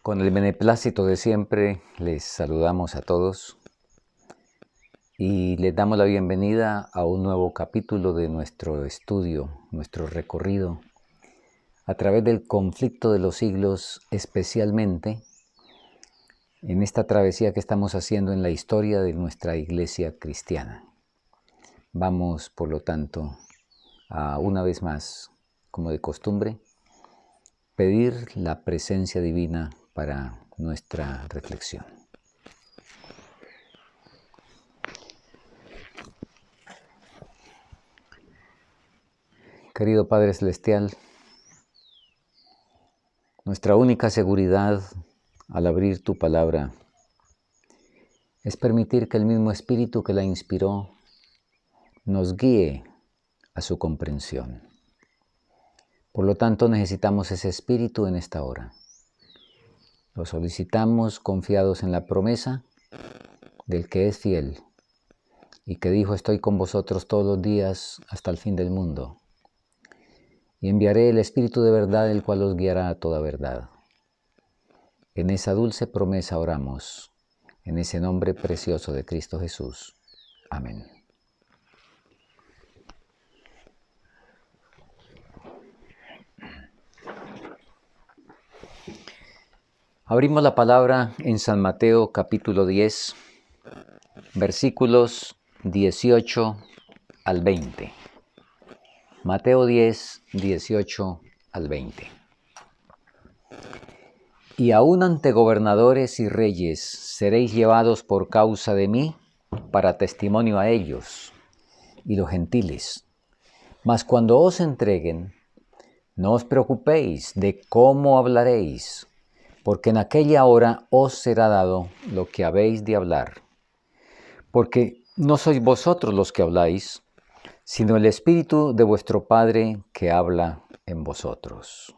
Con el beneplácito de siempre les saludamos a todos y les damos la bienvenida a un nuevo capítulo de nuestro estudio, nuestro recorrido a través del conflicto de los siglos, especialmente en esta travesía que estamos haciendo en la historia de nuestra iglesia cristiana. Vamos, por lo tanto, a una vez más, como de costumbre, pedir la presencia divina para nuestra reflexión. Querido Padre Celestial, nuestra única seguridad al abrir tu palabra es permitir que el mismo Espíritu que la inspiró nos guíe a su comprensión. Por lo tanto, necesitamos ese Espíritu en esta hora. Lo solicitamos confiados en la promesa del que es fiel y que dijo: estoy con vosotros todos los días hasta el fin del mundo. Y enviaré el Espíritu de verdad, el cual os guiará a toda verdad. En esa dulce promesa oramos, en ese nombre precioso de Cristo Jesús. Amén. Abrimos la palabra en San Mateo capítulo 10, versículos 18 al 20. Mateo 10, 18 al 20. Y aun ante gobernadores y reyes seréis llevados por causa de mí para testimonio a ellos y los gentiles. Mas cuando os entreguen, no os preocupéis de cómo hablaréis, porque en aquella hora os será dado lo que habéis de hablar. Porque no sois vosotros los que habláis, sino el Espíritu de vuestro Padre que habla en vosotros.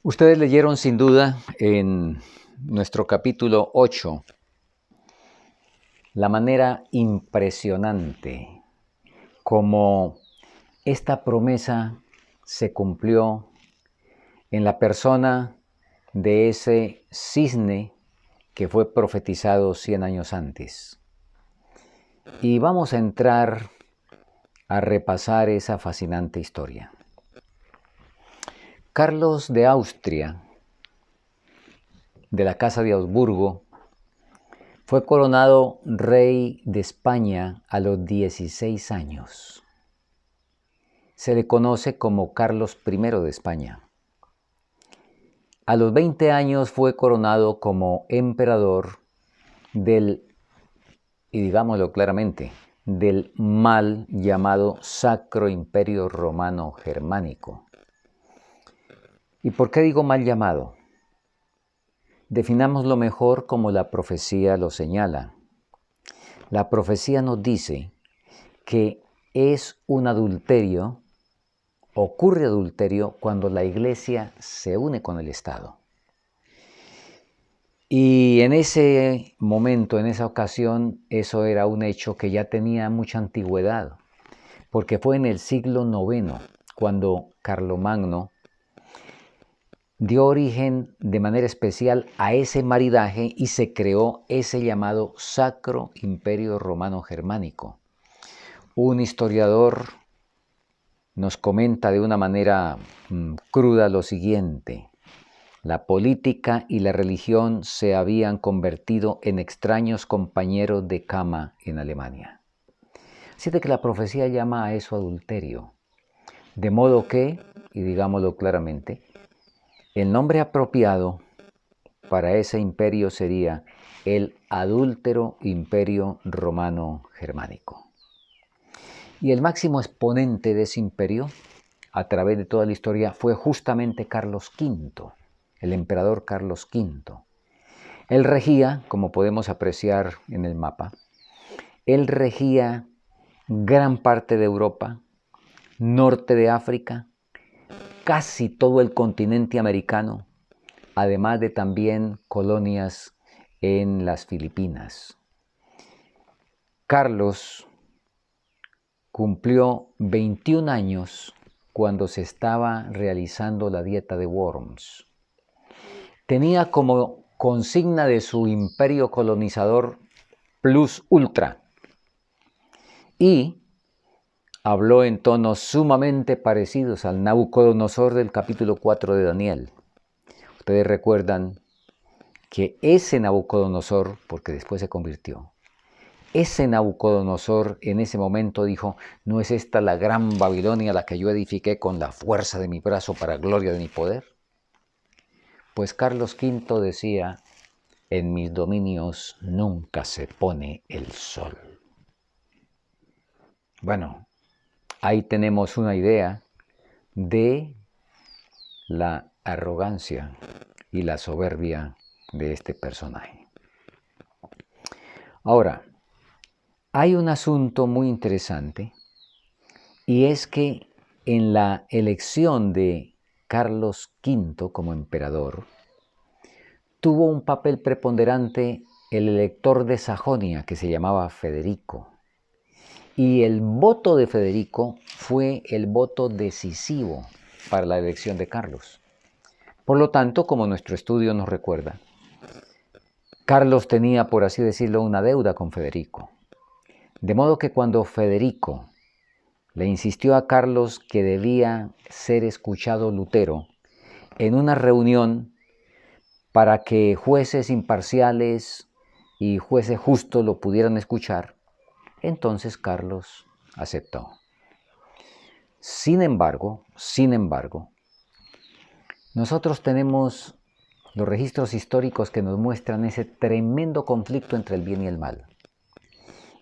Ustedes leyeron sin duda en nuestro capítulo 8 la manera impresionante como esta promesa se cumplió en la persona de ese cisne que fue profetizado 100 años antes. Y vamos a entrar a repasar esa fascinante historia. Carlos de Austria, de la Casa de Habsburgo, fue coronado rey de España a los 16 años. Se le conoce como Carlos I de España. A los 20 años fue coronado como emperador del, y digámoslo claramente, del mal llamado Sacro Imperio Romano Germánico. ¿Y por qué digo mal llamado? Definámoslo mejor como la profecía lo señala. La profecía nos dice que es un adulterio, ocurre adulterio cuando la Iglesia se une con el Estado. Y en ese momento, en esa ocasión, eso era un hecho que ya tenía mucha antigüedad, porque fue en el siglo IX cuando Carlomagno dio origen de manera especial a ese maridaje y se creó ese llamado Sacro Imperio Romano Germánico. Un historiador nos comenta de una manera cruda lo siguiente: la política y la religión se habían convertido en extraños compañeros de cama en Alemania. Así de que la profecía llama a eso adulterio. De modo que, y digámoslo claramente, el nombre apropiado para ese imperio sería el adúltero Imperio Romano Germánico. Y el máximo exponente de ese imperio, a través de toda la historia, fue justamente Carlos V, el emperador Carlos V. Él regía, como podemos apreciar en el mapa, él regía gran parte de Europa, norte de África, casi todo el continente americano, además de también colonias en las Filipinas. Carlos cumplió 21 años cuando se estaba realizando la dieta de Worms. Tenía como consigna de su imperio colonizador plus ultra y habló en tonos sumamente parecidos al Nabucodonosor del capítulo 4 de Daniel. Ustedes recuerdan que ese Nabucodonosor, porque después se convirtió, ese Nabucodonosor en ese momento dijo: ¿no es esta la gran Babilonia la que yo edifiqué con la fuerza de mi brazo para gloria de mi poder? Pues Carlos V decía: en mis dominios nunca se pone el sol. Bueno, ahí tenemos una idea de la arrogancia y la soberbia de este personaje. Ahora, hay un asunto muy interesante, y es que en la elección de Carlos V como emperador, tuvo un papel preponderante el elector de Sajonia, que se llamaba Federico. Y el voto de Federico fue el voto decisivo para la elección de Carlos. Por lo tanto, como nuestro estudio nos recuerda, Carlos tenía, por así decirlo, una deuda con Federico. De modo que cuando Federico le insistió a Carlos que debía ser escuchado Lutero en una reunión para que jueces imparciales y jueces justos lo pudieran escuchar, entonces Carlos aceptó. Sin embargo, nosotros tenemos los registros históricos que nos muestran ese tremendo conflicto entre el bien y el mal,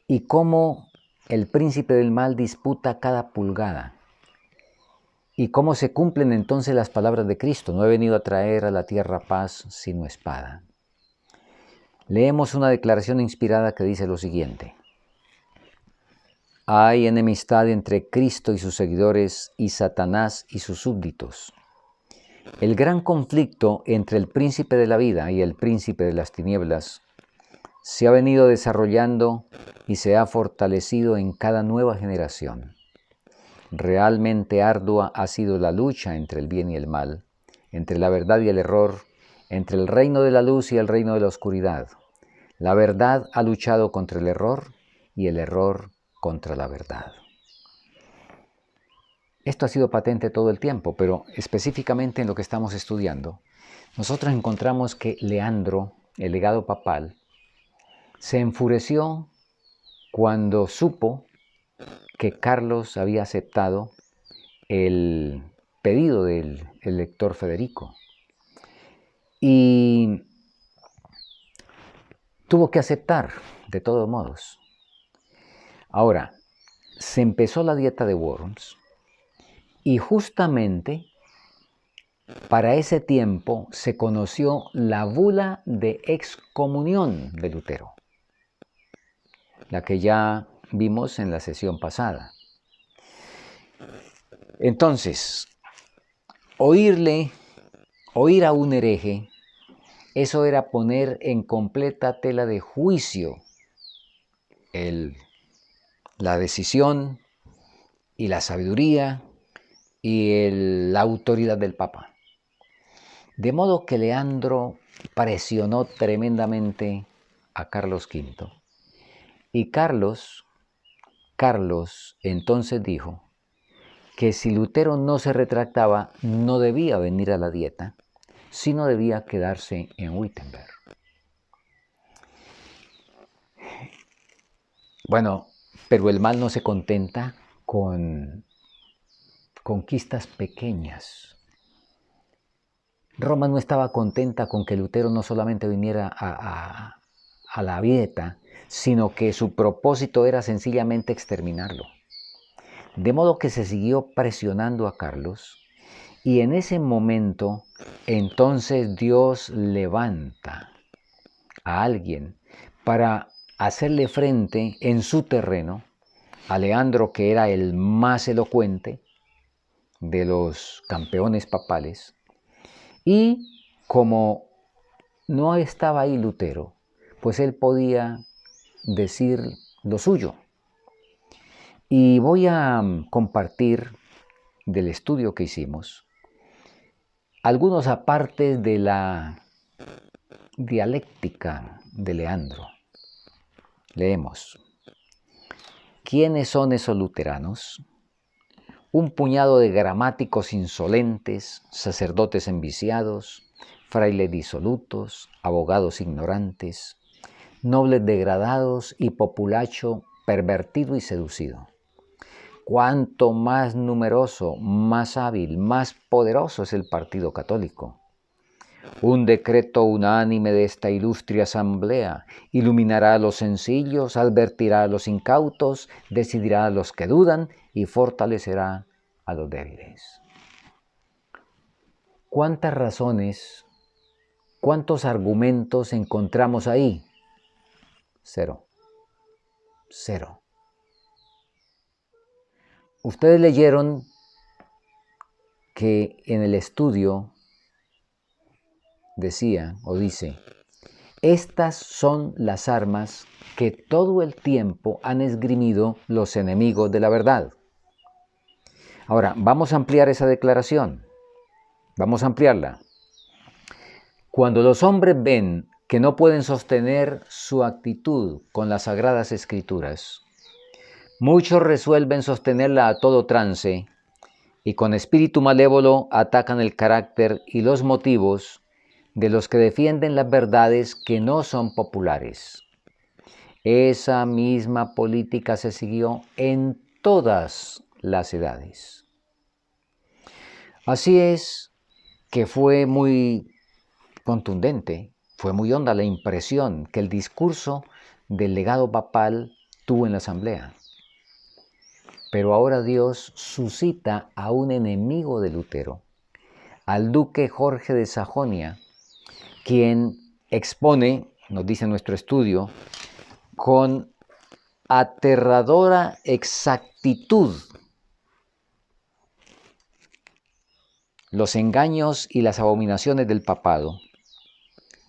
y cómo el príncipe del mal disputa cada pulgada, y cómo se cumplen entonces las palabras de Cristo: no he venido a traer a la tierra paz sino espada. Leemos una declaración inspirada que dice lo siguiente: hay enemistad entre Cristo y sus seguidores y Satanás y sus súbditos. El gran conflicto entre el príncipe de la vida y el príncipe de las tinieblas se ha venido desarrollando y se ha fortalecido en cada nueva generación. Realmente ardua ha sido la lucha entre el bien y el mal, entre la verdad y el error, entre el reino de la luz y el reino de la oscuridad. La verdad ha luchado contra el error y el error contra la verdad. Esto ha sido patente todo el tiempo, pero específicamente en lo que estamos estudiando, nosotros encontramos que Leandro, el legado papal, se enfureció cuando supo que Carlos había aceptado el pedido del elector Federico. Y tuvo que aceptar, de todos modos. Ahora, se empezó la dieta de Worms, y justamente para ese tiempo se conoció la bula de excomunión de Lutero, la que ya vimos en la sesión pasada. Entonces, oír a un hereje, eso era poner en completa tela de juicio la decisión y la sabiduría y la autoridad del Papa. De modo que Leandro presionó tremendamente a Carlos V. Y Carlos entonces dijo que si Lutero no se retractaba, no debía venir a la dieta, sino debía quedarse en Wittenberg. Bueno, pero el mal no se contenta con conquistas pequeñas. Roma no estaba contenta con que Lutero no solamente viniera a la dieta, sino que su propósito era sencillamente exterminarlo. De modo que se siguió presionando a Carlos, y en ese momento entonces Dios levanta a alguien para hacerle frente en su terreno a Leandro, que era el más elocuente de los campeones papales. Y como no estaba ahí Lutero, pues él podía decir lo suyo. Y voy a compartir del estudio que hicimos algunos apartes de la dialéctica de Leandro. Leemos. ¿Quiénes son esos luteranos? Un puñado de gramáticos insolentes, sacerdotes enviciados, frailes disolutos, abogados ignorantes, nobles degradados y populacho pervertido y seducido. Cuanto más numeroso, más hábil, más poderoso es el partido católico. Un decreto unánime de esta ilustre asamblea iluminará a los sencillos, advertirá a los incautos, decidirá a los que dudan y fortalecerá a los débiles. ¿Cuántas razones, cuántos argumentos encontramos ahí? Cero. Cero. Ustedes leyeron que en el estudio decía o dice, estas son las armas que todo el tiempo han esgrimido los enemigos de la verdad. Ahora, vamos a ampliar esa declaración. Vamos a ampliarla. Cuando los hombres ven que no pueden sostener su actitud con las Sagradas Escrituras, muchos resuelven sostenerla a todo trance y con espíritu malévolo atacan el carácter y los motivos de los que defienden las verdades que no son populares. Esa misma política se siguió en todas las edades. Así es que fue muy contundente, fue muy honda la impresión que el discurso del legado papal tuvo en la asamblea. Pero ahora Dios suscita a un enemigo de Lutero, al duque Jorge de Sajonia, quien expone, nos dice nuestro estudio, con aterradora exactitud los engaños y las abominaciones del papado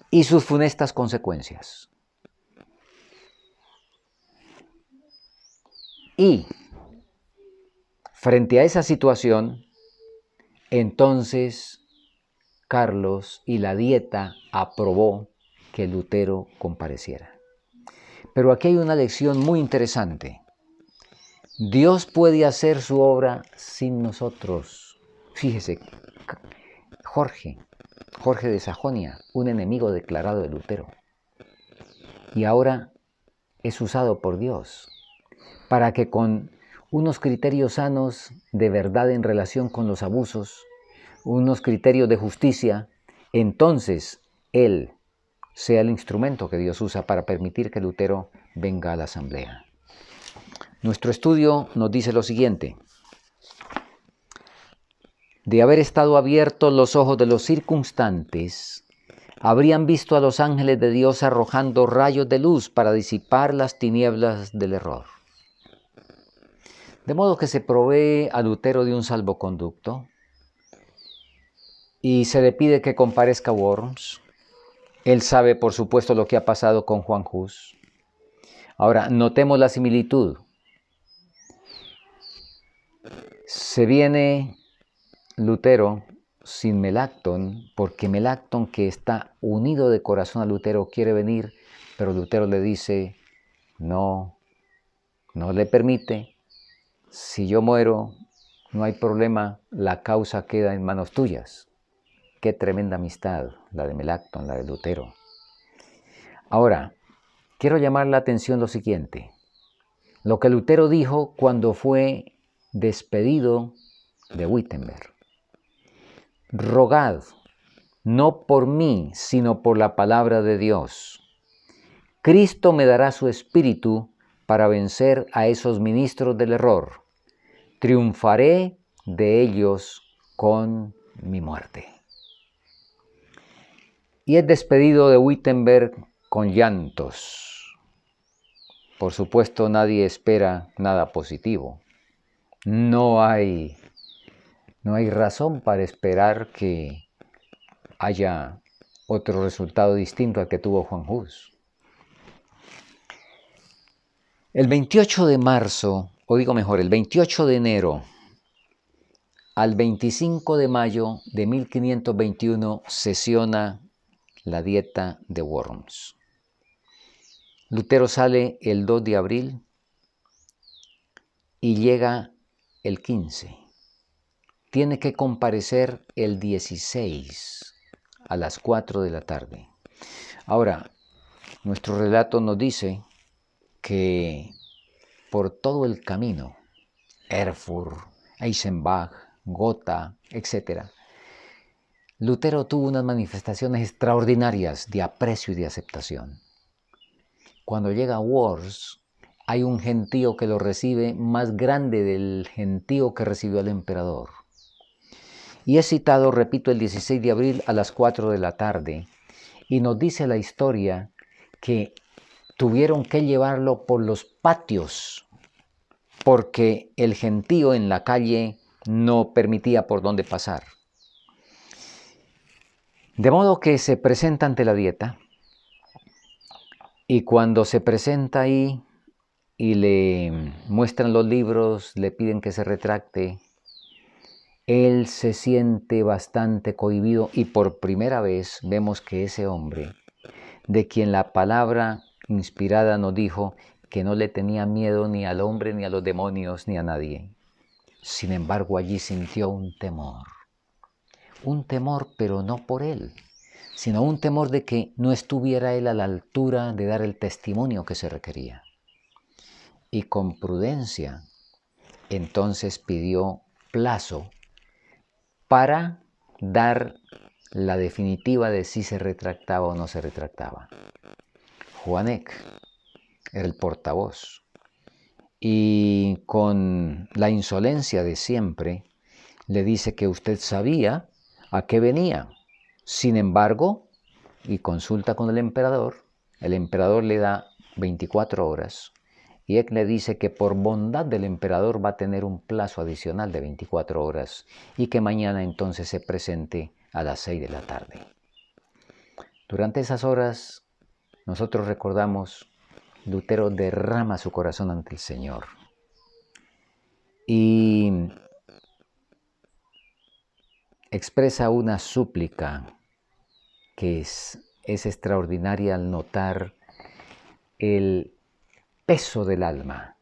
y sus funestas consecuencias. Y frente a esa situación, entonces Carlos y la Dieta aprobó que Lutero compareciera. Pero aquí hay una lección muy interesante. Dios puede hacer su obra sin nosotros. Fíjese, Jorge de Sajonia, un enemigo declarado de Lutero. Y ahora es usado por Dios para que con unos criterios sanos de verdad en relación con los abusos, unos criterios de justicia, entonces Él sea el instrumento que Dios usa para permitir que Lutero venga a la asamblea. Nuestro estudio nos dice lo siguiente. De haber estado abiertos los ojos de los circunstantes, habrían visto a los ángeles de Dios arrojando rayos de luz para disipar las tinieblas del error. De modo que se provee a Lutero de un salvoconducto y se le pide que comparezca a Worms. Él sabe, por supuesto, lo que ha pasado con Juan Hus. Ahora, notemos la similitud. Se viene Lutero sin Melanchthon, porque Melanchthon, que está unido de corazón a Lutero, quiere venir, pero Lutero le dice, no le permite. Si yo muero, no hay problema, la causa queda en manos tuyas. Qué tremenda amistad, la de Melanchthon, la de Lutero. Ahora, quiero llamar la atención lo siguiente. Lo que Lutero dijo cuando fue despedido de Wittenberg. Rogad, no por mí, sino por la palabra de Dios. Cristo me dará su espíritu para vencer a esos ministros del error. Triunfaré de ellos con mi muerte. Y es despedido de Wittenberg con llantos. Por supuesto, nadie espera nada positivo. No hay razón para esperar que haya otro resultado distinto al que tuvo Juan Hus. El 28 de marzo, o digo mejor, el 28 de enero al 25 de mayo de 1521 sesiona la dieta de Worms. Lutero sale el 2 de abril y llega el 15. Tiene que comparecer el 16 a las 4 de la tarde. Ahora, nuestro relato nos dice que por todo el camino, Erfurt, Eisenbach, Gotha, etc., Lutero tuvo unas manifestaciones extraordinarias de aprecio y de aceptación. Cuando llega a Worms, hay un gentío que lo recibe más grande del gentío que recibió al emperador. Y es citado, repito, el 16 de abril a las 4 de la tarde, y nos dice la historia que tuvieron que llevarlo por los patios, porque el gentío en la calle no permitía por dónde pasar. De modo que se presenta ante la dieta, y cuando se presenta ahí y le muestran los libros, le piden que se retracte, él se siente bastante cohibido y por primera vez vemos que ese hombre, de quien la palabra inspirada nos dijo que no le tenía miedo ni al hombre, ni a los demonios, ni a nadie, sin embargo allí sintió un temor pero no por él, sino un temor de que no estuviera él a la altura de dar el testimonio que se requería. Y con prudencia, entonces pidió plazo para dar la definitiva de si se retractaba o no se retractaba. Juan Eck era el portavoz y con la insolencia de siempre le dice que usted sabía a qué venía. Sin embargo, y consulta con el emperador le da 24 horas y Eck le dice que por bondad del emperador va a tener un plazo adicional de 24 horas y que mañana entonces se presente a las 6 de la tarde. Durante esas horas, nosotros recordamos, Lutero derrama su corazón ante el Señor y expresa una súplica que es extraordinaria al notar el peso del alma,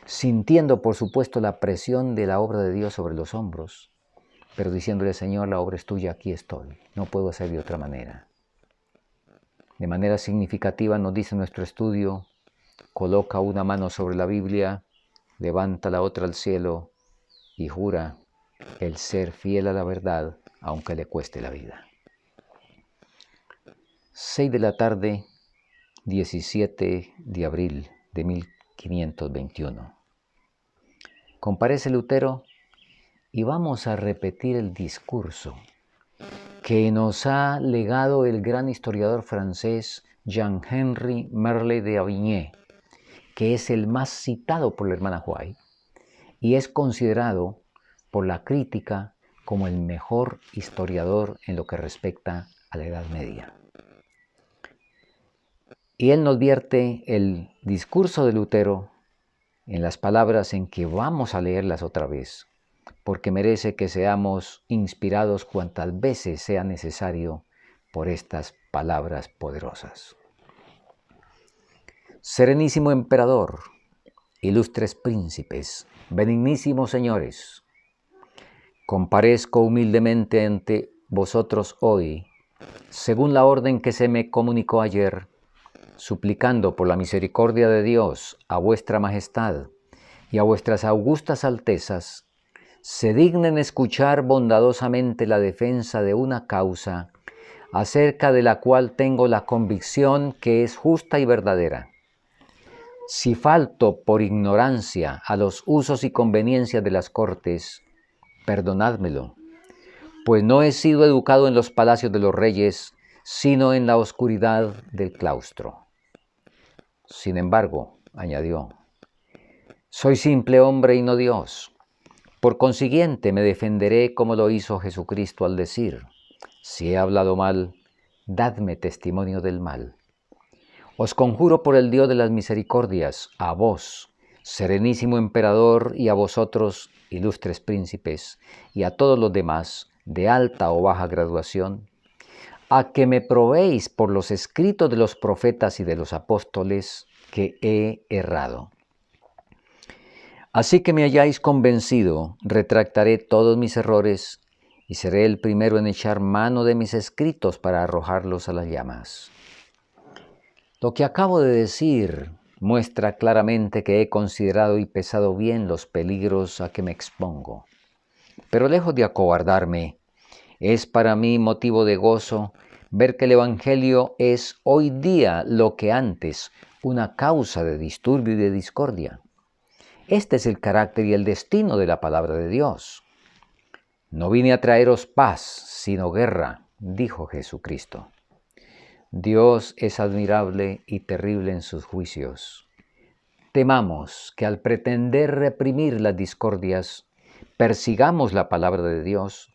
sintiendo por supuesto la presión de la obra de Dios sobre los hombros, pero diciéndole: Señor, la obra es tuya, aquí estoy, no puedo hacer de otra manera. De manera significativa nos dice nuestro estudio, coloca una mano sobre la Biblia, levanta la otra al cielo y jura el ser fiel a la verdad, aunque le cueste la vida. 6 de la tarde, 17 de abril de 1521. Comparece Lutero y vamos a repetir el discurso que nos ha legado el gran historiador francés Jean-Henri Merle de Avigné, que es el más citado por la hermana White y es considerado por la crítica como el mejor historiador en lo que respecta a la Edad Media. Y él nos vierte el discurso de Lutero en las palabras en que vamos a leerlas otra vez, porque merece que seamos inspirados cuantas veces sea necesario por estas palabras poderosas. Serenísimo emperador, ilustres príncipes, benignísimos señores, comparezco humildemente ante vosotros hoy, según la orden que se me comunicó ayer, suplicando por la misericordia de Dios a vuestra majestad y a vuestras augustas altezas, se dignen escuchar bondadosamente la defensa de una causa acerca de la cual tengo la convicción que es justa y verdadera. Si falto por ignorancia a los usos y conveniencias de las cortes, perdonádmelo, pues no he sido educado en los palacios de los reyes, sino en la oscuridad del claustro. Sin embargo, añadió, soy simple hombre y no Dios. Por consiguiente, me defenderé como lo hizo Jesucristo al decir, si he hablado mal, dadme testimonio del mal. Os conjuro por el Dios de las misericordias, a vos, Serenísimo emperador, y a vosotros, ilustres príncipes, y a todos los demás, de alta o baja graduación, a que me probéis por los escritos de los profetas y de los apóstoles que he errado. Así que me hayáis convencido, retractaré todos mis errores y seré el primero en echar mano de mis escritos para arrojarlos a las llamas. Lo que acabo de decir muestra claramente que he considerado y pesado bien los peligros a que me expongo. Pero lejos de acobardarme, es para mí motivo de gozo ver que el Evangelio es hoy día lo que antes, una causa de disturbio y de discordia. Este es el carácter y el destino de la palabra de Dios. No vine a traeros paz, sino guerra, dijo Jesucristo. Dios es admirable y terrible en sus juicios. Temamos que al pretender reprimir las discordias, persigamos la palabra de Dios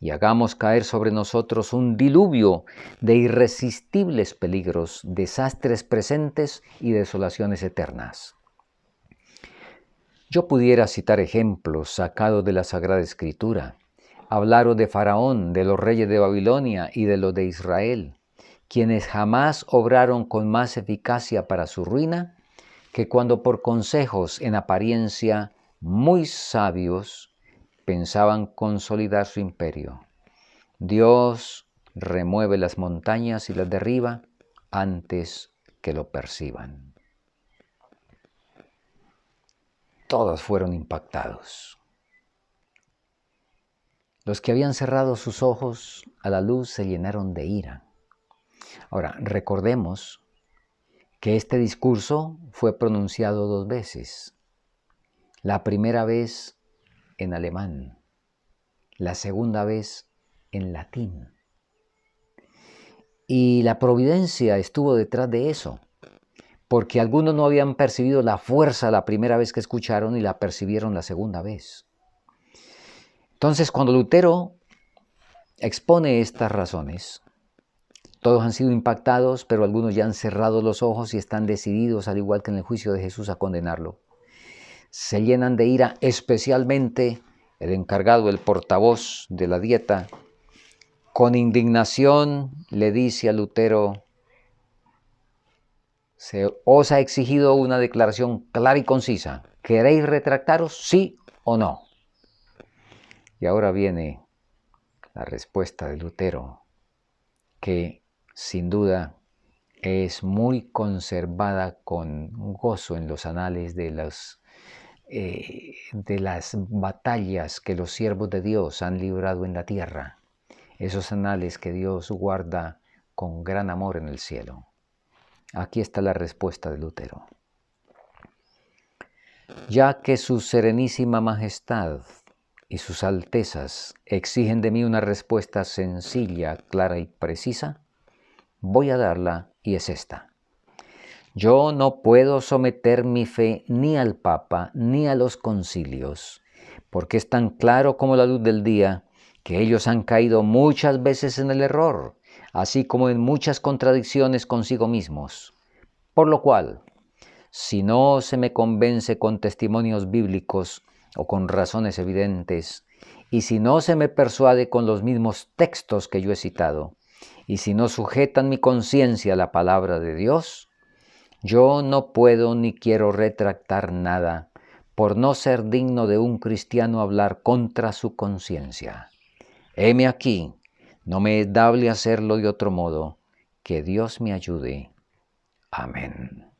y hagamos caer sobre nosotros un diluvio de irresistibles peligros, desastres presentes y desolaciones eternas. Yo pudiera citar ejemplos sacados de la Sagrada Escritura, hablaros de Faraón, de los reyes de Babilonia y de los de Israel, quienes jamás obraron con más eficacia para su ruina que cuando por consejos en apariencia muy sabios pensaban consolidar su imperio. Dios remueve las montañas y las derriba antes que lo perciban. Todos fueron impactados. Los que habían cerrado sus ojos a la luz se llenaron de ira. Ahora, recordemos que este discurso fue pronunciado 2 veces. La primera vez en alemán, la segunda vez en latín. Y la providencia estuvo detrás de eso, porque algunos no habían percibido la fuerza la primera vez que escucharon y la percibieron la segunda vez. Entonces, cuando Lutero expone estas razones, todos han sido impactados, pero algunos ya han cerrado los ojos y están decididos, al igual que en el juicio de Jesús, a condenarlo. Se llenan de ira, especialmente el encargado, el portavoz de la dieta. Con indignación le dice a Lutero: os ha exigido una declaración clara y concisa. ¿Queréis retractaros, sí o no? Y ahora viene la respuesta de Lutero, que sin duda es muy conservada con gozo en los anales de las batallas que los siervos de Dios han librado en la tierra, esos anales que Dios guarda con gran amor en el cielo. Aquí está la respuesta de Lutero. Ya que su serenísima majestad y sus altezas exigen de mí una respuesta sencilla, clara y precisa, voy a darla, y es esta. Yo no puedo someter mi fe ni al Papa ni a los concilios, porque es tan claro como la luz del día que ellos han caído muchas veces en el error, así como en muchas contradicciones consigo mismos. Por lo cual, si no se me convence con testimonios bíblicos o con razones evidentes, y si no se me persuade con los mismos textos que yo he citado, y si no sujetan mi conciencia a la palabra de Dios, yo no puedo ni quiero retractar nada, por no ser digno de un cristiano hablar contra su conciencia. Heme aquí, no me es dable hacerlo de otro modo, que Dios me ayude. Amén.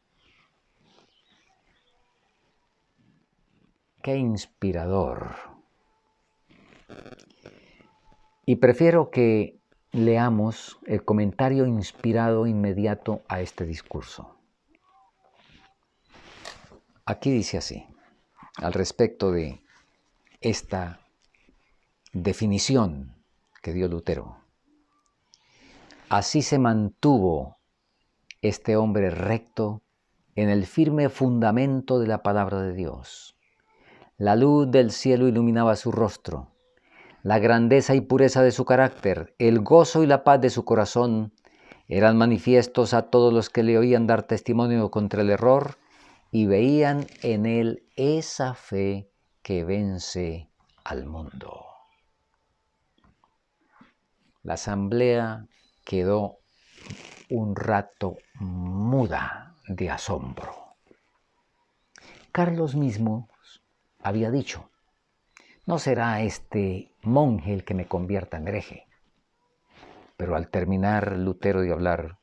Qué inspirador. Y prefiero que leamos el comentario inspirado inmediato a este discurso. Aquí dice así, al respecto de esta definición que dio Lutero. Así se mantuvo este hombre recto en el firme fundamento de la palabra de Dios. La luz del cielo iluminaba su rostro. La grandeza y pureza de su carácter, el gozo y la paz de su corazón eran manifiestos a todos los que le oían dar testimonio contra el error y veían en él esa fe que vence al mundo. La asamblea quedó un rato muda de asombro. Carlos mismo había dicho: no será este monje el que me convierta en hereje. Pero al terminar Lutero de hablar,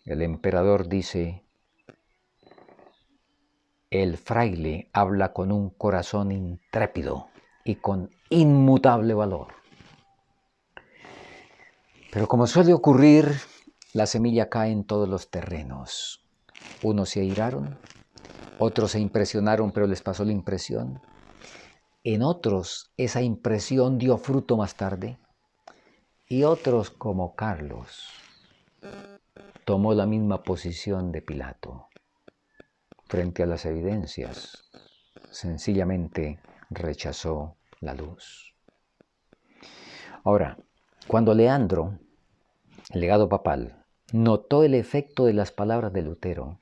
el emperador dice: el fraile habla con un corazón intrépido y con inmutable valor. Pero como suele ocurrir, la semilla cae en todos los terrenos. Unos se airaron, otros se impresionaron, pero les pasó la impresión. En otros, esa impresión dio fruto más tarde. Y otros, como Carlos, tomó la misma posición de Pilato. Frente a las evidencias, sencillamente rechazó la luz. Ahora, cuando Leandro, el legado papal, notó el efecto de las palabras de Lutero,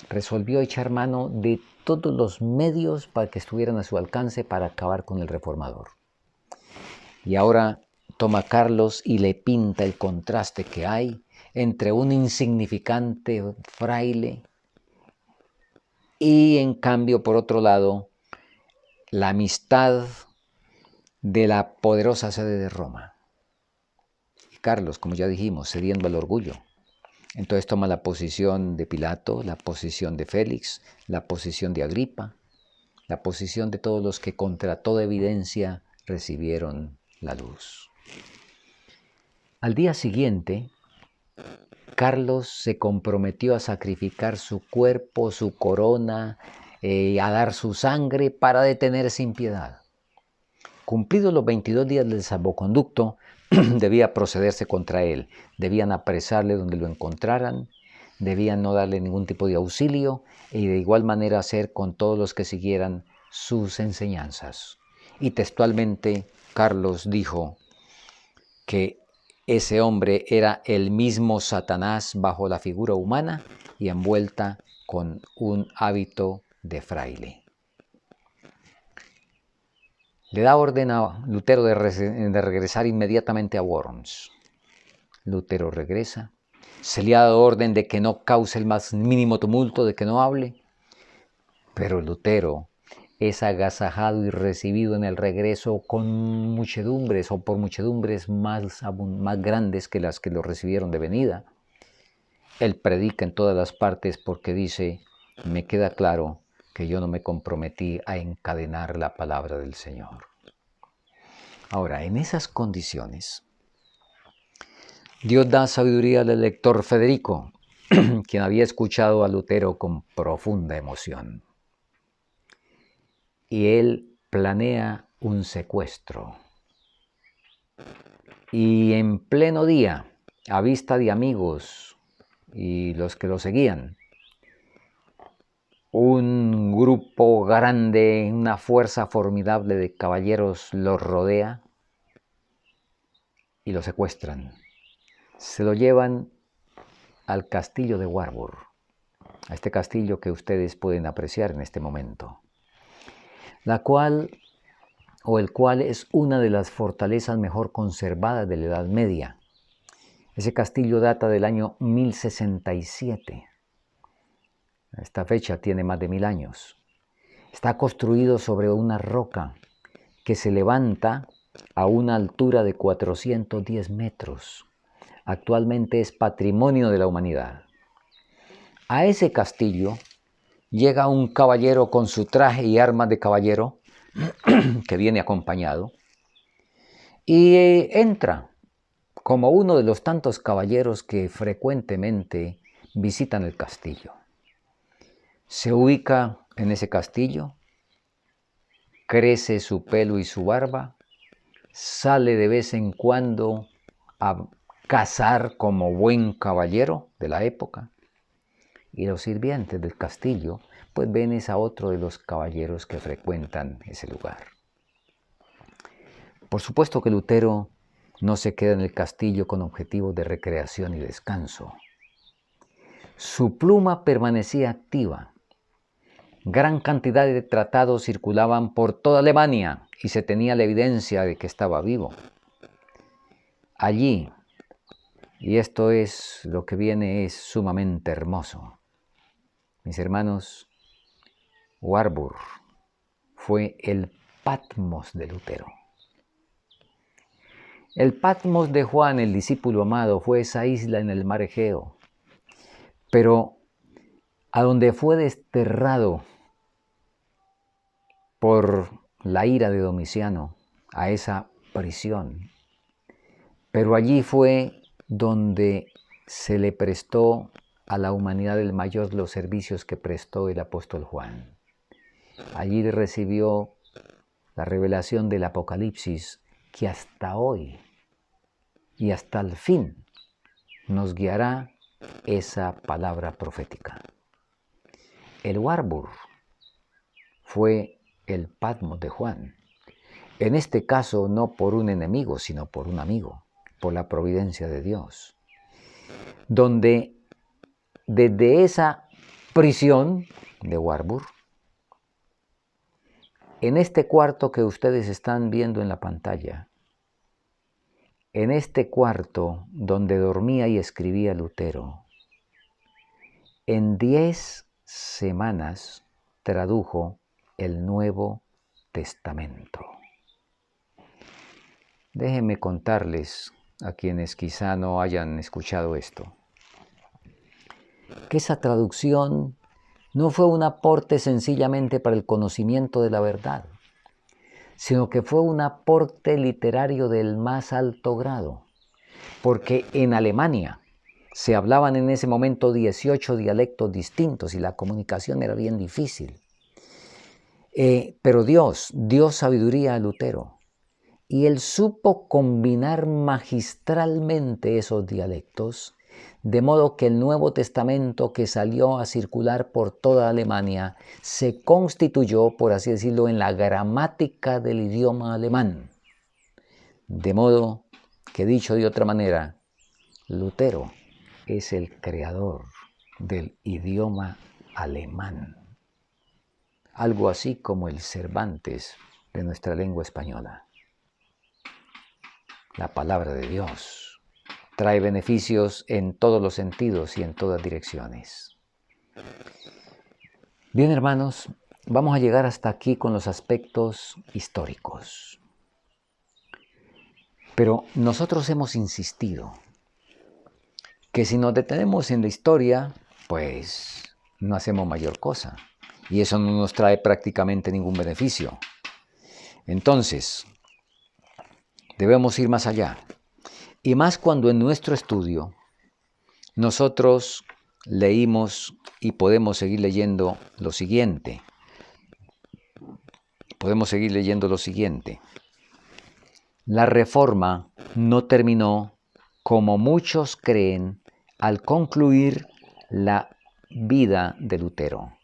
resolvió echar mano de todos los medios para que estuvieran a su alcance para acabar con el reformador. Y ahora toma a Carlos y le pinta el contraste que hay entre un insignificante fraile y, en cambio, por otro lado, la amistad de la poderosa sede de Roma. Carlos, como ya dijimos, cediendo al orgullo. Entonces toma la posición de Pilato, la posición de Félix, la posición de Agripa, la posición de todos los que contra toda evidencia recibieron la luz. Al día siguiente, Carlos se comprometió a sacrificar su cuerpo, su corona, a dar su sangre para detener esa impiedad. Cumplidos los 22 días del salvoconducto, debía procederse contra él. Debían apresarle donde lo encontraran, debían no darle ningún tipo de auxilio y de igual manera hacer con todos los que siguieran sus enseñanzas. Y textualmente Carlos dijo que ese hombre era el mismo Satanás bajo la figura humana y envuelta con un hábito de fraile. Le da orden a Lutero de regresar inmediatamente a Worms. Lutero regresa. Se le ha dado orden de que no cause el más mínimo tumulto, de que no hable. Pero Lutero es agasajado y recibido en el regreso con muchedumbres o por muchedumbres más grandes que las que lo recibieron de venida. Él predica en todas las partes porque dice: me queda claro que yo no me comprometí a encadenar la palabra del Señor. Ahora, en esas condiciones, Dios da sabiduría al elector Federico, quien había escuchado a Lutero con profunda emoción. Y él planea un secuestro. Y en pleno día, a vista de amigos y los que lo seguían, un grupo grande, una fuerza formidable de caballeros los rodea y lo secuestran. Se lo llevan al castillo de Warburg, a este castillo que ustedes pueden apreciar en este momento, el cual es una de las fortalezas mejor conservadas de la Edad Media. Ese castillo data del año 1067. Esta fecha tiene más de 1000 años. Está construido sobre una roca que se levanta a una altura de 410 metros. Actualmente es patrimonio de la humanidad. A ese castillo llega un caballero con su traje y armas de caballero que viene acompañado y entra como uno de los tantos caballeros que frecuentemente visitan el castillo. Se ubica en ese castillo, crece su pelo y su barba, sale de vez en cuando a cazar como buen caballero de la época, y los sirvientes del castillo pues ven es a otro de los caballeros que frecuentan ese lugar. Por supuesto que Lutero no se queda en el castillo con objetivos de recreación y descanso. Su pluma permanecía activa. Gran cantidad de tratados circulaban por toda Alemania y se tenía la evidencia de que estaba vivo. Allí, y esto es lo que viene, es sumamente hermoso. Mis hermanos, Warburg fue el Patmos de Lutero. El Patmos de Juan, el discípulo amado, fue esa isla en el mar Egeo, pero a donde fue desterrado por la ira de Domiciano, a esa prisión. Pero allí fue donde se le prestó a la humanidad el mayor los servicios que prestó el apóstol Juan. Allí recibió la revelación del Apocalipsis que hasta hoy y hasta el fin nos guiará esa palabra profética. El Warburg fue el Patmos de Juan. En este caso no por un enemigo, sino por un amigo, por la providencia de Dios. Donde desde esa prisión de Warburg, en este cuarto que ustedes están viendo en la pantalla, en este cuarto donde dormía y escribía Lutero, en 10 semanas tradujo el Nuevo Testamento. Déjenme contarles a quienes quizá no hayan escuchado esto, que esa traducción no fue un aporte sencillamente para el conocimiento de la verdad, sino que fue un aporte literario del más alto grado, porque en Alemania se hablaban en ese momento 18 dialectos distintos y la comunicación era bien difícil. Pero Dios dio sabiduría a Lutero y él supo combinar magistralmente esos dialectos, de modo que el Nuevo Testamento que salió a circular por toda Alemania se constituyó, por así decirlo, en la gramática del idioma alemán. De modo que, dicho de otra manera, Lutero es el creador del idioma alemán. Algo así como el Cervantes de nuestra lengua española. La palabra de Dios trae beneficios en todos los sentidos y en todas direcciones. Bien, hermanos, vamos a llegar hasta aquí con los aspectos históricos. Pero nosotros hemos insistido que si nos detenemos en la historia, pues no hacemos mayor cosa. Y eso no nos trae prácticamente ningún beneficio. Entonces, debemos ir más allá. Y más cuando en nuestro estudio nosotros leímos y podemos seguir leyendo lo siguiente. La Reforma no terminó, como muchos creen, al concluir la vida de Lutero.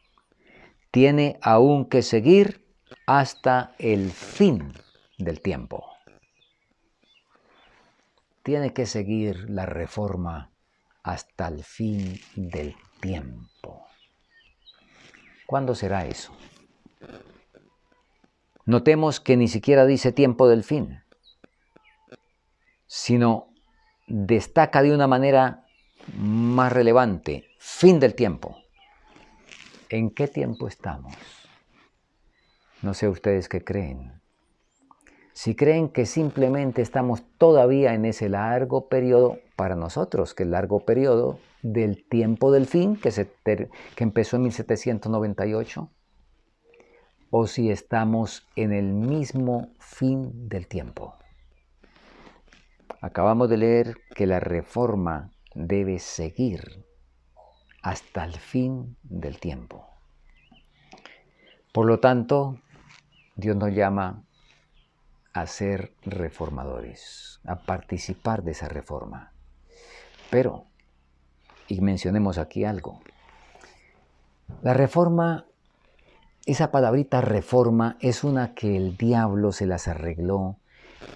Tiene aún que seguir hasta el fin del tiempo. Tiene que seguir la Reforma hasta el fin del tiempo. ¿Cuándo será eso? Notemos que ni siquiera dice tiempo del fin, sino destaca de una manera más relevante, fin del tiempo. ¿En qué tiempo estamos? No sé ustedes qué creen. Si creen que simplemente estamos todavía en ese largo periodo, para nosotros, que el largo periodo del tiempo del fin, que empezó en 1798, o si estamos en el mismo fin del tiempo. Acabamos de leer que la Reforma debe seguir hasta el fin del tiempo. Por lo tanto, Dios nos llama a ser reformadores, a participar de esa reforma. Pero, y mencionemos aquí algo, la reforma, esa palabrita reforma, es una que el diablo se las arregló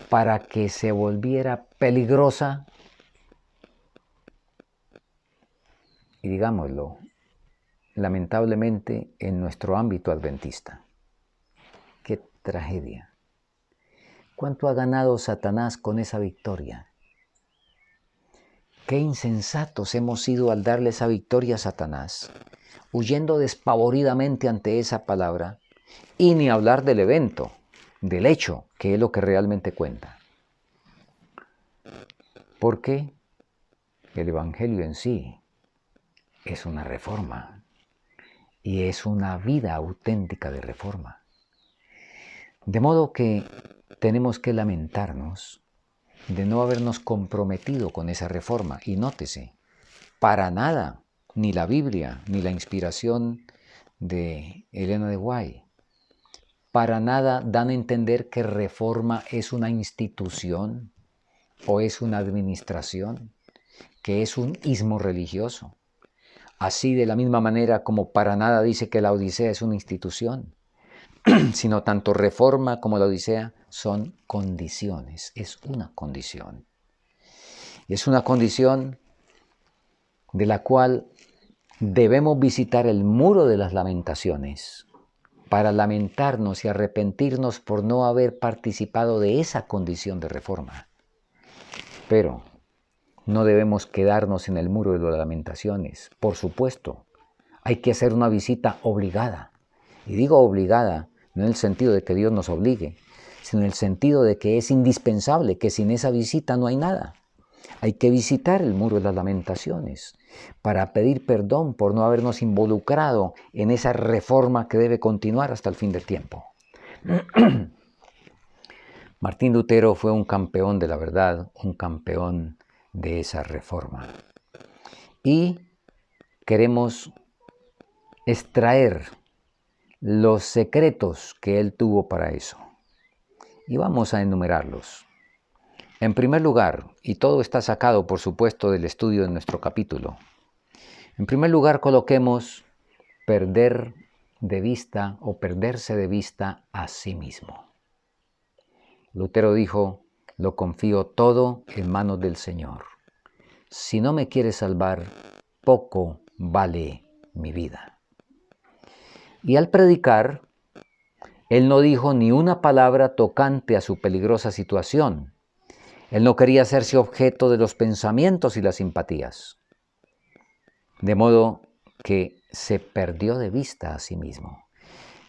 para que se volviera peligrosa y digámoslo, lamentablemente en nuestro ámbito adventista. ¡Qué tragedia! ¿Cuánto ha ganado Satanás con esa victoria? Qué insensatos hemos sido al darle esa victoria a Satanás, huyendo despavoridamente ante esa palabra, y ni hablar del evento, del hecho, que es lo que realmente cuenta. Porque el Evangelio en sí es una reforma, y es una vida auténtica de reforma. De modo que tenemos que lamentarnos de no habernos comprometido con esa reforma. Y nótese, para nada, ni la Biblia, ni la inspiración de Elena de White, para nada dan a entender que reforma es una institución o es una administración, que es un ismo religioso. Así de la misma manera como para nada dice que la Odisea es una institución, sino tanto Reforma como la Odisea son condiciones, es una condición. Y es una condición de la cual debemos visitar el muro de las lamentaciones para lamentarnos y arrepentirnos por no haber participado de esa condición de reforma. Pero no debemos quedarnos en el muro de las lamentaciones. Por supuesto, hay que hacer una visita obligada. Y digo obligada, no en el sentido de que Dios nos obligue, sino en el sentido de que es indispensable, que sin esa visita no hay nada. Hay que visitar el muro de las lamentaciones para pedir perdón por no habernos involucrado en esa reforma que debe continuar hasta el fin del tiempo. Martín Lutero fue un campeón de la verdad, un campeón de esa reforma. Y queremos extraer los secretos que él tuvo para eso. Y vamos a enumerarlos. En primer lugar, y todo está sacado, por supuesto, del estudio de nuestro capítulo. En primer lugar, coloquemos perder de vista o perderse de vista a sí mismo. Lutero dijo, lo confío todo en manos del Señor. Si no me quiere salvar, poco vale mi vida. Y al predicar, él no dijo ni una palabra tocante a su peligrosa situación. Él no quería hacerse objeto de los pensamientos y las simpatías. De modo que se perdió de vista a sí mismo.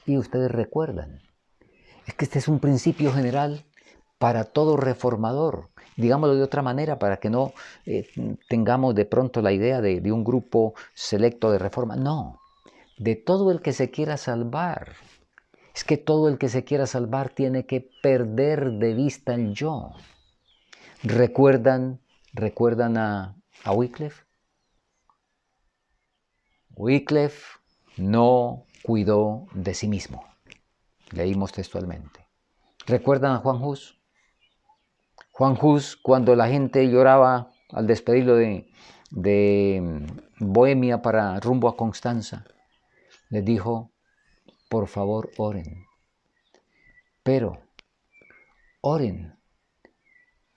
Y ustedes recuerdan, es que este es un principio general para todo reformador. Digámoslo de otra manera, para que no tengamos de pronto la idea de un grupo selecto de reforma. No, de todo el que se quiera salvar. Es que todo el que se quiera salvar tiene que perder de vista el yo. ¿Recuerdan a Wycliffe? Wycliffe no cuidó de sí mismo. Leímos textualmente. ¿Recuerdan a Juan Hus? Juan Hus, cuando la gente lloraba al despedirlo de Bohemia para rumbo a Constanza, les dijo, por favor, oren. Pero, oren,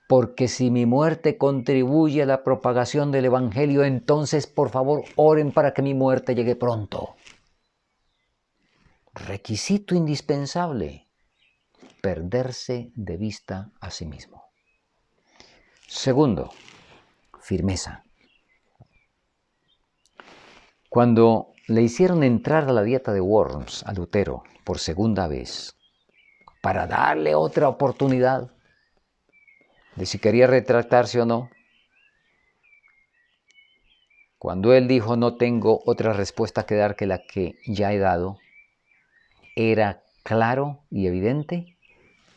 porque si mi muerte contribuye a la propagación del Evangelio, entonces, por favor, oren para que mi muerte llegue pronto. Requisito indispensable, perderse de vista a sí mismo. Segundo, firmeza. Cuando le hicieron entrar a la dieta de Worms a Lutero por segunda vez, para darle otra oportunidad de si quería retractarse o no, cuando él dijo no tengo otra respuesta que dar que la que ya he dado, era claro y evidente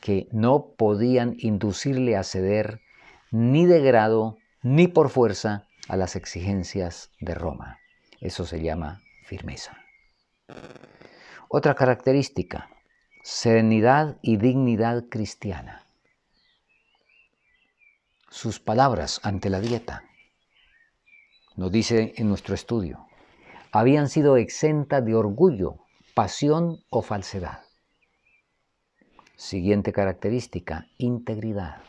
que no podían inducirle a ceder ni de grado ni por fuerza a las exigencias de Roma. Eso se llama firmeza. Otra característica, serenidad y dignidad cristiana. Sus palabras ante la dieta, nos dice en nuestro estudio, habían sido exentas de orgullo, pasión o falsedad. Siguiente característica, integridad.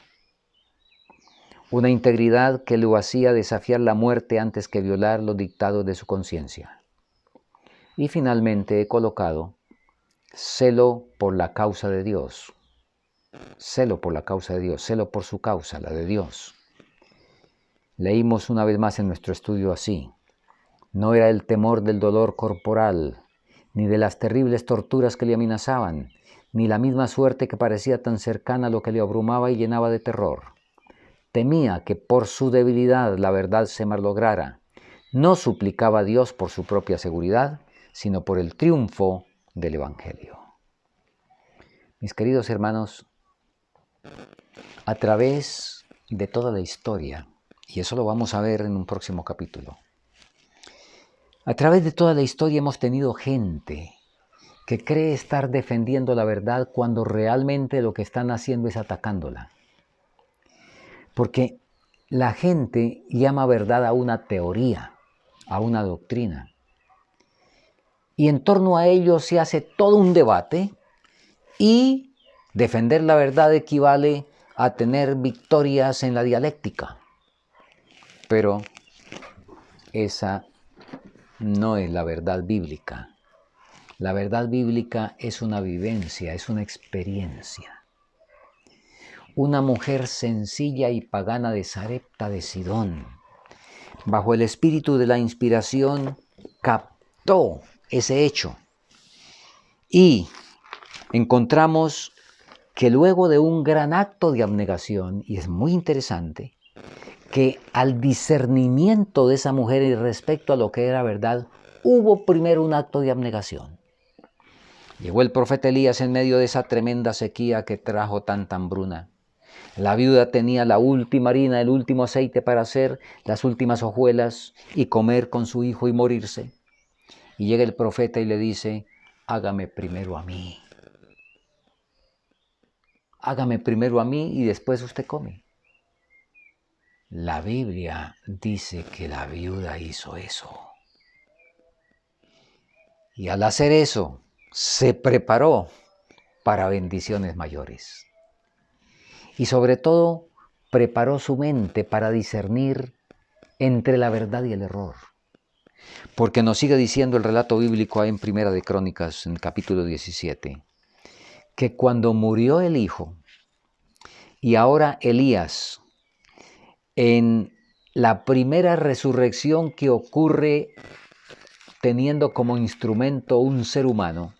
una integridad que lo hacía desafiar la muerte antes que violar los dictados de su conciencia. Y finalmente he colocado celo por la causa de Dios. Celo por la causa de Dios, celo por su causa, la de Dios. Leímos una vez más en nuestro estudio así: no era el temor del dolor corporal, ni de las terribles torturas que le amenazaban, ni la misma suerte que parecía tan cercana lo que le abrumaba y llenaba de terror. Temía que por su debilidad la verdad se malograra. No suplicaba a Dios por su propia seguridad, sino por el triunfo del Evangelio. Mis queridos hermanos, a través de toda la historia, y eso lo vamos a ver en un próximo capítulo, a través de toda la historia hemos tenido gente que cree estar defendiendo la verdad cuando realmente lo que están haciendo es atacándola. Porque la gente llama verdad a una teoría, a una doctrina. Y en torno a ello se hace todo un debate, y defender la verdad equivale a tener victorias en la dialéctica. Pero esa no es la verdad bíblica. La verdad bíblica es una vivencia, es una experiencia. Una mujer sencilla y pagana de Sarepta de Sidón, bajo el espíritu de la inspiración, captó ese hecho. Y encontramos que luego de un gran acto de abnegación, y es muy interesante, que al discernimiento de esa mujer respecto a lo que era verdad, hubo primero un acto de abnegación. Llegó el profeta Elías en medio de esa tremenda sequía que trajo tanta hambruna. La viuda tenía la última harina, el último aceite para hacer las últimas hojuelas y comer con su hijo y morirse. Y llega el profeta y le dice: hágame primero a mí. Hágame primero a mí y después usted come. La Biblia dice que la viuda hizo eso. Y al hacer eso, se preparó para bendiciones mayores. Y sobre todo, preparó su mente para discernir entre la verdad y el error. Porque nos sigue diciendo el relato bíblico ahí en Primera de Crónicas, en el capítulo 17, que cuando murió el hijo, y ahora Elías, en la primera resurrección que ocurre teniendo como instrumento un ser humano,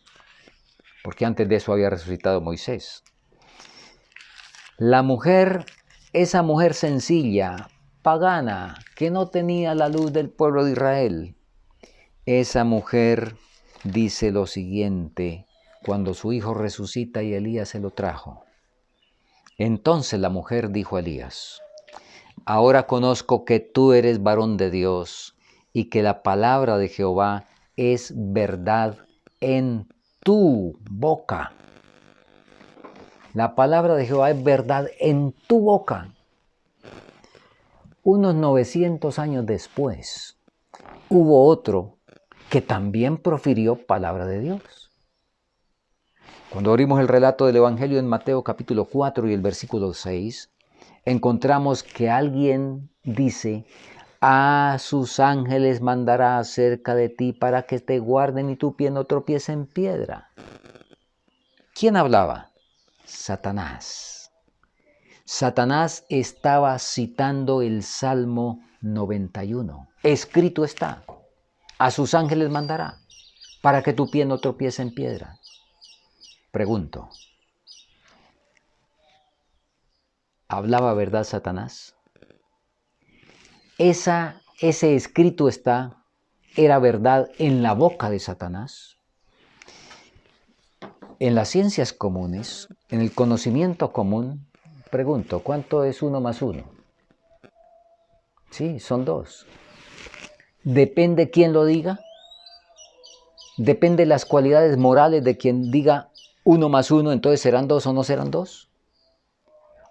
porque antes de eso había resucitado Moisés, la mujer, esa mujer sencilla, pagana, que no tenía la luz del pueblo de Israel, esa mujer dice lo siguiente cuando su hijo resucita y Elías se lo trajo. Entonces la mujer dijo a Elías: ahora conozco que tú eres varón de Dios y que la palabra de Jehová es verdad en tu boca. La palabra de Jehová es verdad en tu boca. Unos 900 años después, hubo otro que también profirió palabra de Dios. Cuando abrimos el relato del Evangelio en Mateo capítulo 4 y el versículo 6, encontramos que alguien dice: a sus ángeles mandará acerca de ti para que te guarden y tu pie no tropiece en piedra. ¿Quién hablaba? Satanás. Satanás estaba citando el Salmo 91. Escrito está: a sus ángeles mandará para que tu pie no tropiece en piedra. Pregunto, ¿hablaba verdad Satanás? Ese escrito está, ¿era verdad en la boca de Satanás? En las ciencias comunes, en el conocimiento común, pregunto, ¿cuánto es 1 más 1? Sí, son 2. ¿Depende quién lo diga? ¿Depende las cualidades morales de quien diga 1 más 1, entonces serán 2 o no serán 2?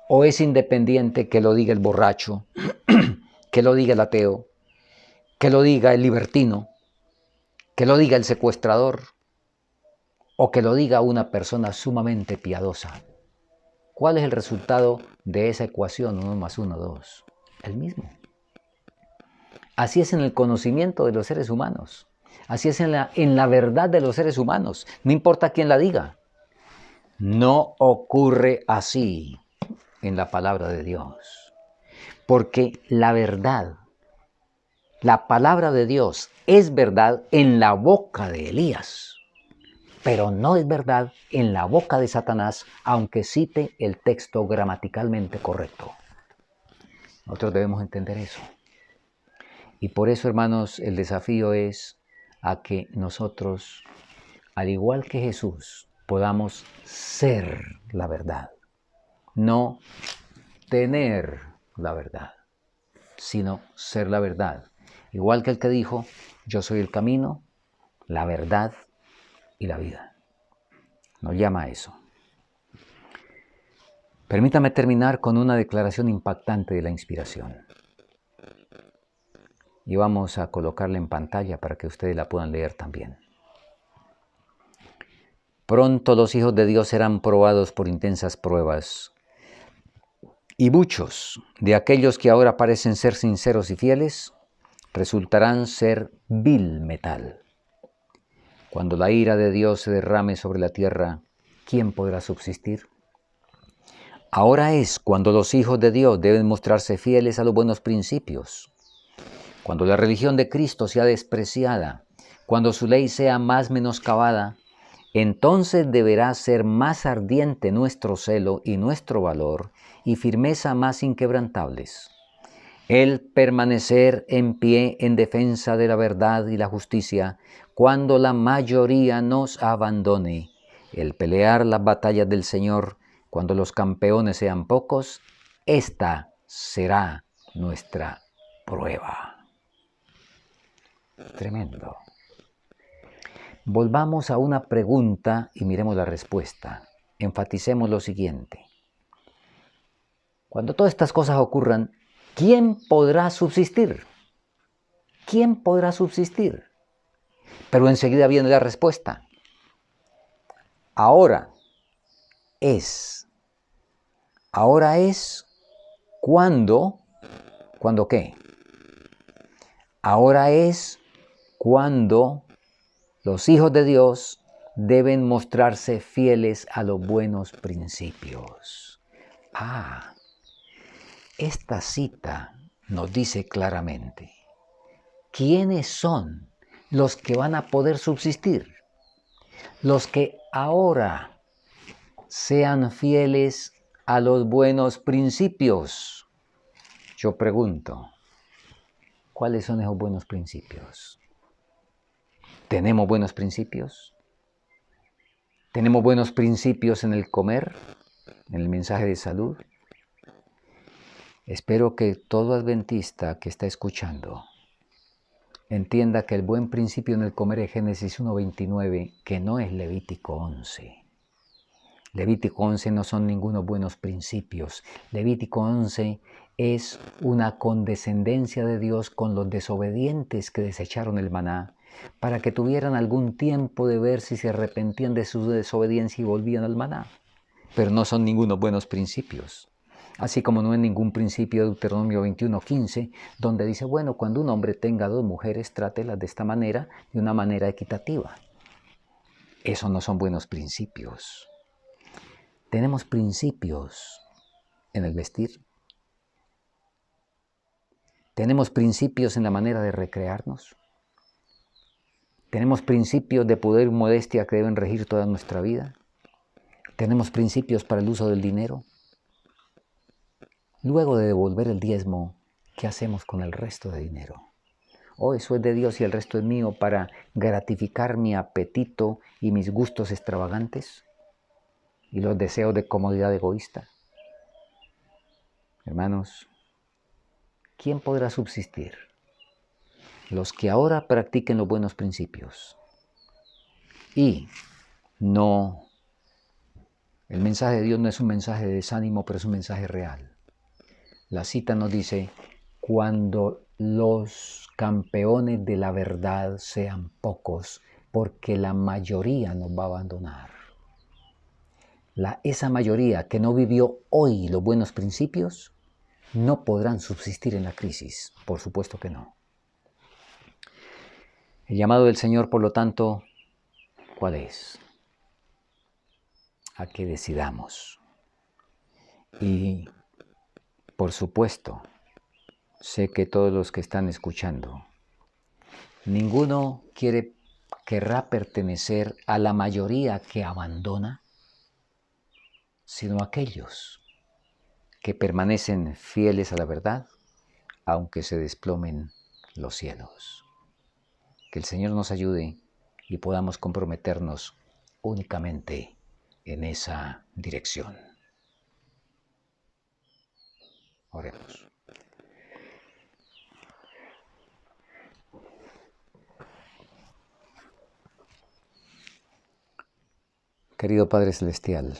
¿O es independiente que lo diga el borracho, que lo diga el ateo, que lo diga el libertino, que lo diga el secuestrador, o que lo diga una persona sumamente piadosa? ¿Cuál es el resultado de esa ecuación 1 más 1, 2? El mismo. Así es en el conocimiento de los seres humanos. Así es en la verdad de los seres humanos. No importa quién la diga. No ocurre así en la palabra de Dios. Porque la verdad, la palabra de Dios es verdad en la boca de Elías, pero no es verdad en la boca de Satanás, aunque cite el texto gramaticalmente correcto. Nosotros debemos entender eso. Y por eso, hermanos, el desafío es a que nosotros, al igual que Jesús, podamos ser la verdad. No tener la verdad, sino ser la verdad. Igual que el que dijo, yo soy el camino, la verdad y la vida. Nos llama a eso. Permítame terminar con una declaración impactante de la inspiración. Y vamos a colocarla en pantalla para que ustedes la puedan leer también. Pronto los hijos de Dios serán probados por intensas pruebas. Y muchos de aquellos que ahora parecen ser sinceros y fieles, resultarán ser vil metal. Cuando la ira de Dios se derrame sobre la tierra, ¿quién podrá subsistir? Ahora es cuando los hijos de Dios deben mostrarse fieles a los buenos principios. Cuando la religión de Cristo sea despreciada, cuando su ley sea más menoscabada, entonces deberá ser más ardiente nuestro celo y nuestro valor y firmeza más inquebrantables. El permanecer en pie en defensa de la verdad y la justicia cuando la mayoría nos abandone. El pelear las batallas del Señor cuando los campeones sean pocos, esta será nuestra prueba. Tremendo. Volvamos a una pregunta y miremos la respuesta. Enfaticemos lo siguiente. Cuando todas estas cosas ocurran, ¿quién podrá subsistir? ¿Quién podrá subsistir? Pero enseguida viene la respuesta. Ahora es cuando, ¿cuándo qué? Ahora es cuando los hijos de Dios deben mostrarse fieles a los buenos principios. Esta cita nos dice claramente, ¿quiénes son los que van a poder subsistir? Los que ahora sean fieles a los buenos principios. Yo pregunto, ¿cuáles son esos buenos principios? ¿Tenemos buenos principios? ¿Tenemos buenos principios en el comer? ¿En el mensaje de salud? Espero que todo adventista que está escuchando entienda que el buen principio en el comer es Génesis 1:29, que no es Levítico 11. Levítico 11 no son ningunos buenos principios. Levítico 11 es una condescendencia de Dios con los desobedientes que desecharon el maná, para que tuvieran algún tiempo de ver si se arrepentían de su desobediencia y volvían al maná. Pero no son ningunos buenos principios. Así como no hay ningún principio de Deuteronomio 21:15, donde dice, bueno, cuando un hombre tenga 2 mujeres, trátelas de esta manera, de una manera equitativa. Esos no son buenos principios. Tenemos principios en el vestir. Tenemos principios en la manera de recrearnos. Tenemos principios de poder y modestia que deben regir toda nuestra vida. Tenemos principios para el uso del dinero. Luego de devolver el diezmo, ¿qué hacemos con el resto de dinero? Eso es de Dios y el resto es mío para gratificar mi apetito y mis gustos extravagantes y los deseos de comodidad egoísta. Hermanos, ¿quién podrá subsistir? Los que ahora practiquen los buenos principios. Y no, el mensaje de Dios no es un mensaje de desánimo, pero es un mensaje real. La cita nos dice, cuando los campeones de la verdad sean pocos, porque la mayoría nos va a abandonar. esa mayoría que no vivió hoy los buenos principios, no podrán subsistir en la crisis. Por supuesto que no. El llamado del Señor, por lo tanto, ¿cuál es? A que decidamos. Y, por supuesto, sé que todos los que están escuchando, ninguno querrá pertenecer a la mayoría que abandona, sino aquellos que permanecen fieles a la verdad, aunque se desplomen los cielos. Que el Señor nos ayude y podamos comprometernos únicamente en esa dirección. Oremos. Querido Padre Celestial,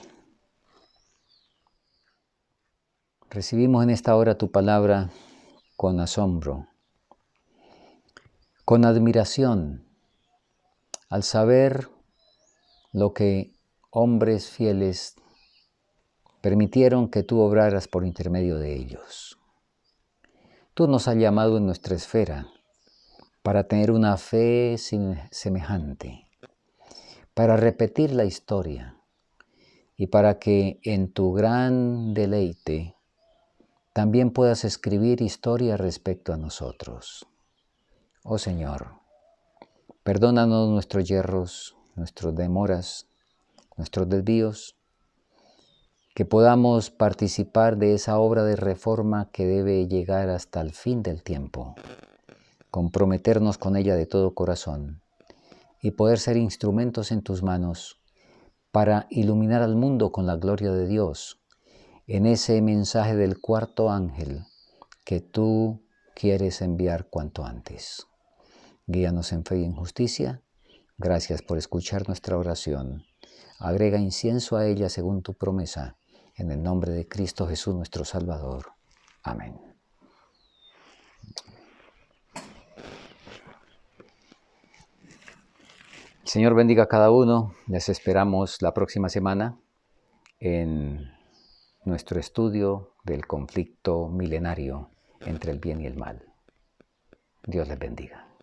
recibimos en esta hora tu palabra con asombro, con admiración, al saber lo que hombres fieles permitieron que tú obraras por intermedio de ellos. Tú nos has llamado en nuestra esfera para tener una fe semejante, para repetir la historia y para que en tu gran deleite también puedas escribir historia respecto a nosotros. Oh Señor, perdónanos nuestros yerros, nuestras demoras, nuestros desvíos, que podamos participar de esa obra de reforma que debe llegar hasta el fin del tiempo, comprometernos con ella de todo corazón y poder ser instrumentos en tus manos para iluminar al mundo con la gloria de Dios en ese mensaje del cuarto ángel que tú quieres enviar cuanto antes. Guíanos en fe y en justicia. Gracias por escuchar nuestra oración. Agrega incienso a ella según tu promesa, en el nombre de Cristo Jesús nuestro Salvador. Amén. El Señor bendiga a cada uno. Les esperamos la próxima semana en nuestro estudio del conflicto milenario entre el bien y el mal. Dios les bendiga.